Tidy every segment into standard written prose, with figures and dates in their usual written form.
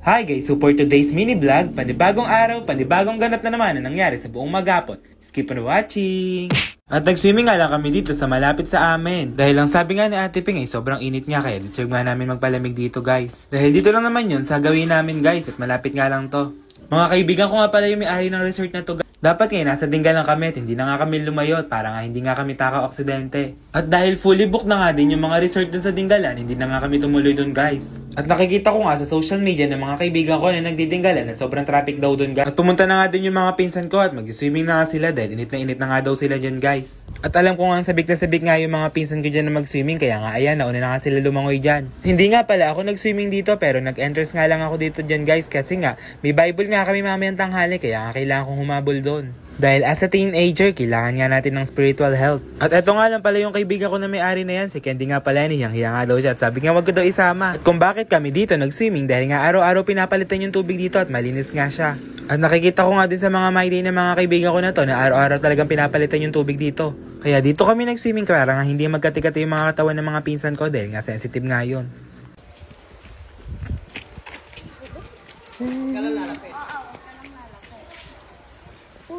Hi guys! So for today's mini vlog, panibagong araw, panibagong ganap na naman na nangyari sa buong maghapon. Skip on watching! At nag-swimming nga lang kami dito sa malapit sa amin. Dahil lang sabi nga ni Ate Ping ay sobrang init nga kaya deserve nga namin magpalamig dito guys. Dahil dito lang naman yun sa gawin namin guys at malapit nga lang to. Mga kaibigan ko nga pala yung may-ari ng resort na to guys. Dapat ngayon nasa Dingal lang kami at hindi na nga kami lumayot para nga hindi nga kami taka-oksidente. At dahil fully booked na nga din yung mga resort dun sa Dingalan, hindi na nga kami tumuloy dun guys. At nakikita ko nga sa social media ng mga kaibigan ko na nagdidinggalan na sobrang traffic daw dun guys. At pumunta na nga dun yung mga pinsan ko at mag-swimming na nga sila dahil init na nga daw sila dyan guys. At alam ko nga sabik na sabik nga yung mga pinsan ko dyan na mag-swimming kaya nga ayan nauna na nga sila lumangoy dyan. Hindi nga pala ako nag-swimming dito pero nag-entrance nga lang ako dito dyan guys kasi nga may Bible nga kami mamayang tanghali kaya nga kailangan kong humabol doon. Dahil as a teenager, kailangan nga natin ng spiritual health. At eto nga lang pala yung kaibigan ko na may-ari na yan, si Candy nga pala hiyang-hiya nga daw siya at sabi nga wag ko daw isama. At kung bakit kami dito nag-swimming dahil nga araw-araw pinapalitan yung tubig dito at malinis nga siya. At nakikita ko nga din sa mga my day na mga kaibigan ko na to na araw-araw talagang pinapalitan yung tubig dito. Kaya dito kami nag-swimming para nga hindi magkati-kati yung mga katawan ng mga pinsan ko dahil nga sensitive nga yun.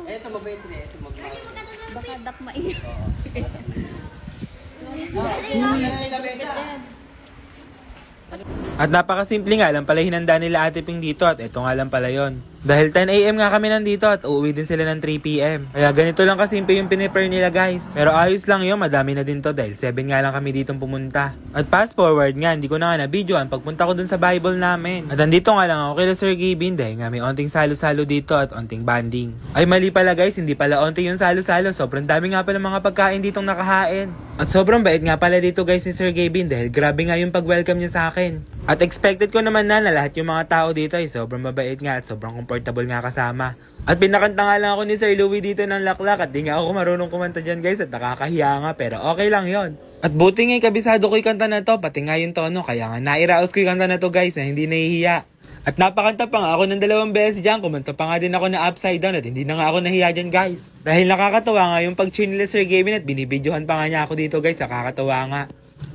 Ito mabait din eh. Ito magmahal. Baka dakmain. At napakasimple nga lang pala hinanda nila Ate Ping dito at eto nga lang pala yon. Dahil 10 AM nga kami nandito at uuwi din sila ng 3 PM. Kaya ganito lang kasimple yung pinipare nila guys. Pero ayos lang yun, madami na din to dahil 7 nga lang kami ditong pumunta. At fast forward nga, hindi ko na nga na-videoan pagpunta ko dun sa Bible namin. At andito nga lang ako kay Sir Gavin dahil nga may onting salo-salo dito at onting banding. Ay mali pala guys, hindi pala onting yung salo-salo. Sobrang dami nga pala mga pagkain ditong nakahain. At sobrang bait nga pala dito guys ni Sir Gavin dahil grabe nga yung pag-welcome niya sa akin. At expected ko naman na lahat yung mga tao dito ay sobrang mabait nga at sobrang comfortable nga kasama. At pinakanta nga lang ako ni Sir Louie dito ng laklak at di nga ako marunong kumanta dyan guys at nakakahiya nga pero okay lang yon. At buti nga kabisado ko yung kanta na to pati nga yung tono kaya nga nairaos ko yung kanta na to guys na hindi nahihiya. At napakanta pa nga ako ng 2 beses dyan, kumanta pa nga din ako na upside down at hindi na nga ako nahiya dyan guys. Dahil nakakatawa nga yung pag-tune nila Sir Gavin at binibidyohan pa nga niya ako dito guys, nakakatawa nga.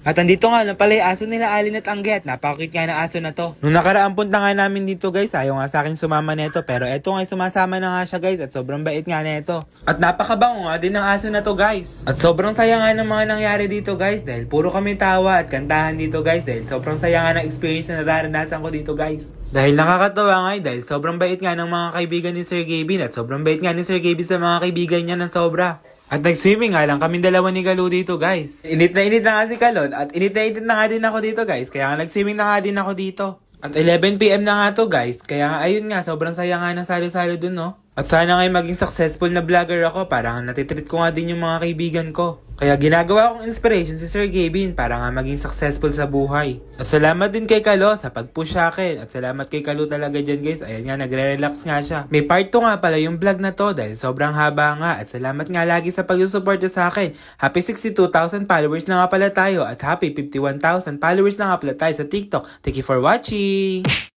At andito nga na pala yung aso nila Alin at Angge at napakakit nga ng aso na to. Nung nakaraang punta nga namin dito guys, ayaw nga sa akin sumama neto pero eto nga sumasama na nga siya guys at sobrang bait nga neto. At napakabango nga din ng aso na to guys. At sobrang saya nga ng mga nangyari dito guys dahil puro kami tawa at kantahan dito guys dahil sobrang saya nga ng experience na nararanasan ko dito guys. Dahil nakakatawa nga dahil sobrang bait nga ng mga kaibigan ni Sir Gavin at sobrang bait nga ni Sir Gavin sa mga kaibigan niya ng sobra. At nag-swimming nga lang kaming dalawa ni Kalu dito guys. Init na nga si Kalon at init na nga din ako dito guys. Kaya nga nag-swimming na nga din ako dito. At 11 PM na nga to guys. Kaya nga ayun nga sobrang saya nga ng salo-salo dun no. At sana nga maging successful na vlogger ako para nga natitreat ko nga din yung mga kaibigan ko. Kaya ginagawa kong inspiration si Sir Gavin para nga maging successful sa buhay. At salamat din kay Kalo sa pag-push sa akin. At salamat kay Kalo talaga dyan guys. Ayan nga, nagre-relax nga siya. May part 2 nga pala yung vlog na to dahil sobrang haba nga. At salamat nga lagi sa pag-support sa akin. Happy 62,000 followers na nga pala tayo. At happy 51,000 followers na nga pala tayo sa TikTok. Thank you for watching!